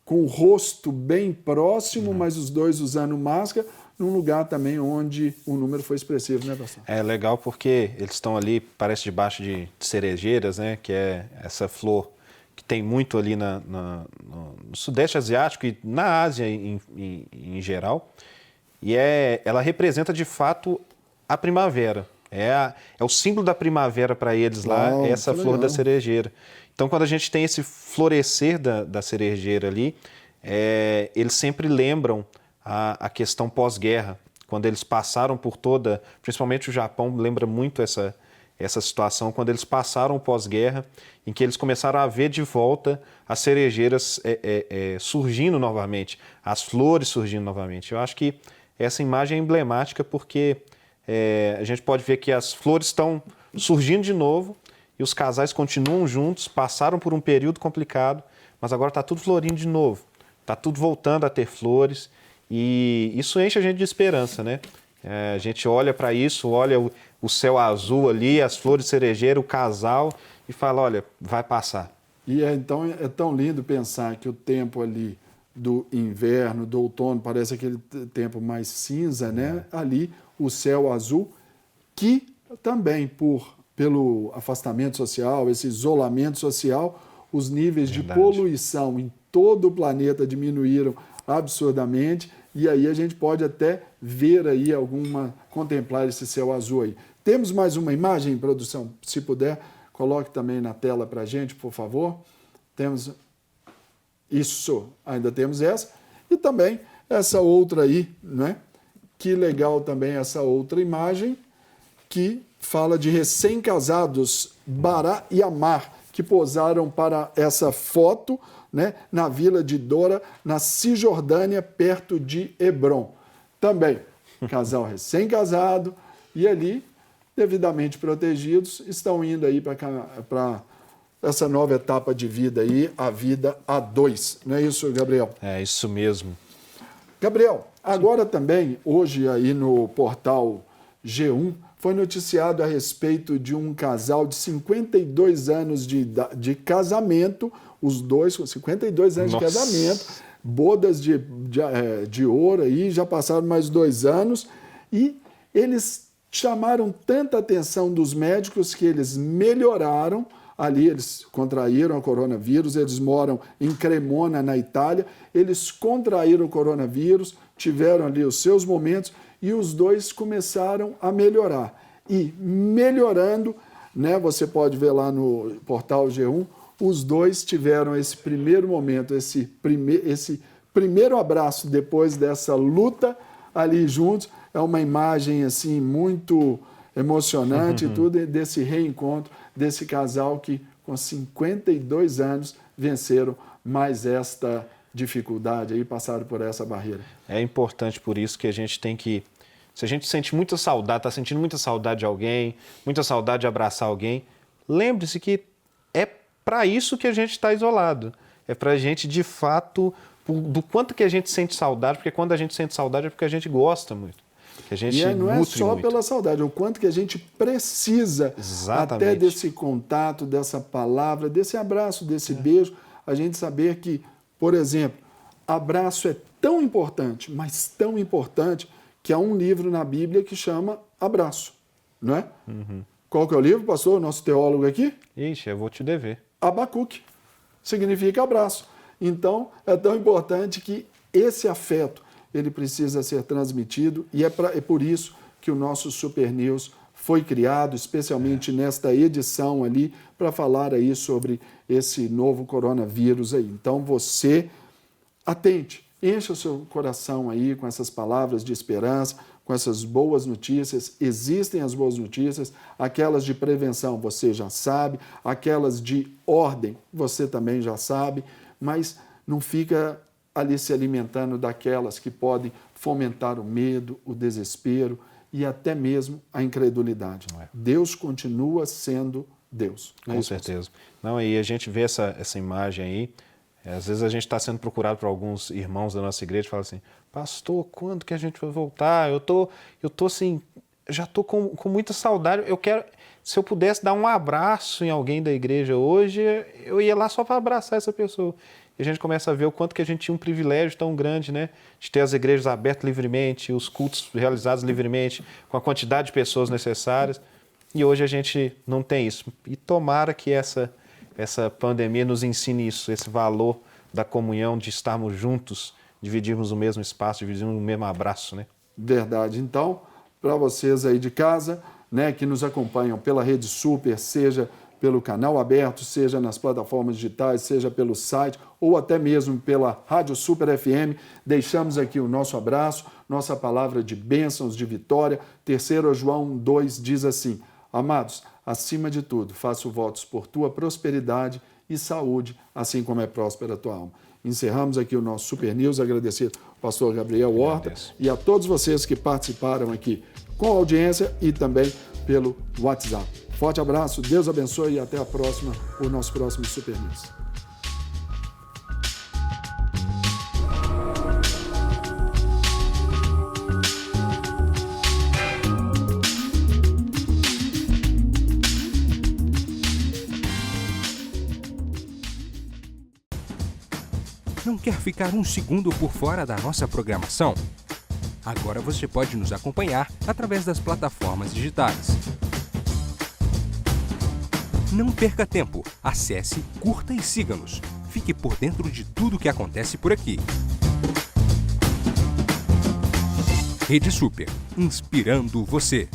com o rosto bem próximo, mas os dois usando máscara, num lugar também onde o número foi expressivo, né, pastor? É legal porque eles estão ali, parece debaixo de cerejeiras, né, que é essa flor que tem muito ali no Sudeste Asiático e na Ásia em geral. E ela representa, de fato, a primavera. É o símbolo da primavera para eles lá, essa flor da cerejeira. Então, quando a gente tem esse florescer da cerejeira ali, eles sempre lembram a questão pós-guerra, quando eles passaram por toda, principalmente o Japão lembra muito essa situação, quando eles passaram pós-guerra, em que eles começaram a ver de volta as cerejeiras surgindo novamente, as flores surgindo novamente. Eu acho que essa imagem é emblemática porque a gente pode ver que as flores estão surgindo de novo e os casais continuam juntos, passaram por um período complicado, mas agora está tudo florindo de novo, está tudo voltando a ter flores. E isso enche a gente de esperança, né? A gente olha para isso, olha o céu azul ali, as flores de cerejeira, o casal, e fala, olha, vai passar. E então é tão lindo pensar que o tempo ali do inverno, do outono, parece aquele tempo mais cinza, né? Ali o céu azul, que também pelo afastamento social, esse isolamento social, os níveis de poluição em todo o planeta diminuíram absurdamente, e aí a gente pode até ver aí contemplar esse céu azul aí. Temos mais uma imagem, produção? Se puder, coloque também na tela para a gente, por favor. Temos isso, ainda temos essa, e também essa outra aí, né? Que legal também essa outra imagem, que fala de recém-casados Bará e Amar, que posaram para essa foto, né, na vila de Dora, na Cisjordânia, perto de Hebron. Também, casal recém-casado, e ali, devidamente protegidos, estão indo aí para essa nova etapa de vida aí, a vida a dois. Não é isso, Gabriel? É isso mesmo. Gabriel, agora também, hoje aí no portal G1, foi noticiado a respeito de um casal de 52 anos de casamento, os dois com 52 anos de casamento, bodas de ouro aí, já passaram mais 2 anos, e eles chamaram tanta atenção dos médicos que eles melhoraram. Ali eles contraíram o coronavírus, eles moram em Cremona, na Itália, eles contraíram o coronavírus, tiveram ali os seus momentos e os dois começaram a melhorar. E melhorando, né, você pode ver lá no portal G1, os dois tiveram esse primeiro momento, esse primeiro abraço depois dessa luta ali juntos. É uma imagem assim muito emocionante, tudo desse reencontro desse casal que com 52 anos venceram mais esta dificuldade aí, passaram por essa barreira. É importante por isso que a gente tem que, se a gente sente muita saudade, está sentindo muita saudade de alguém, muita saudade de abraçar alguém, lembre-se que é para isso que a gente está isolado. É para a gente, de fato, do quanto que a gente sente saudade, porque quando a gente sente saudade é porque a gente gosta muito. Que a gente e não é nutre só muito. pela saudade, é o quanto que a gente precisa Exatamente. até desse contato, dessa palavra, desse abraço, desse beijo, a gente saber que, por exemplo, abraço é tão importante, mas tão importante, que há um livro na Bíblia que chama Abraço, não é? Qual que é o livro, pastor? Nosso teólogo aqui? Ixi, eu vou te dever. Abacuque. Significa abraço. Então, é tão importante que esse afeto, ele precisa ser transmitido e é por isso que o nosso Super News foi criado, especialmente nesta edição ali, para falar aí sobre esse novo coronavírus aí. Então, você atente, encha o seu coração aí com essas palavras de esperança, com essas boas notícias. Existem as boas notícias, aquelas de prevenção você já sabe, aquelas de ordem você também já sabe, mas não fica ali se alimentando daquelas que podem fomentar o medo, o desespero e até mesmo a incredulidade. Deus continua sendo Deus. Com certeza. Não, e a gente vê essa imagem aí, às vezes a gente está sendo procurado por alguns irmãos da nossa igreja e fala assim, pastor, quando que a gente vai voltar? Eu tô assim, já tô com muita saudade, eu quero, se eu pudesse dar um abraço em alguém da igreja hoje, eu ia lá só para abraçar essa pessoa. E a gente começa a ver o quanto que a gente tinha um privilégio tão grande, né? De ter as igrejas abertas livremente, os cultos realizados livremente, com a quantidade de pessoas necessárias. E hoje a gente não tem isso. E tomara que essa pandemia nos ensine isso, esse valor da comunhão, de estarmos juntos, dividirmos o mesmo espaço, dividirmos o mesmo abraço, né? Verdade. Então, para vocês aí de casa, né, que nos acompanham pela Rede Super, seja pelo canal aberto, seja nas plataformas digitais, seja pelo site ou até mesmo pela Rádio Super FM, deixamos aqui o nosso abraço, nossa palavra de bênçãos, de vitória. 3 João 2 diz assim, amados, acima de tudo, faço votos por tua prosperidade e saúde, assim como é próspera a tua alma. Encerramos aqui o nosso Super News, agradecer ao pastor Gabriel Horta e a todos vocês que participaram aqui com a audiência e também pelo WhatsApp. Forte abraço, Deus abençoe e até a próxima, o nosso próximo Super News. Não quer ficar um segundo por fora da nossa programação? Agora você pode nos acompanhar através das plataformas digitais. Não perca tempo, acesse, curta e siga-nos. Fique por dentro de tudo o que acontece por aqui. Rede Super, inspirando você.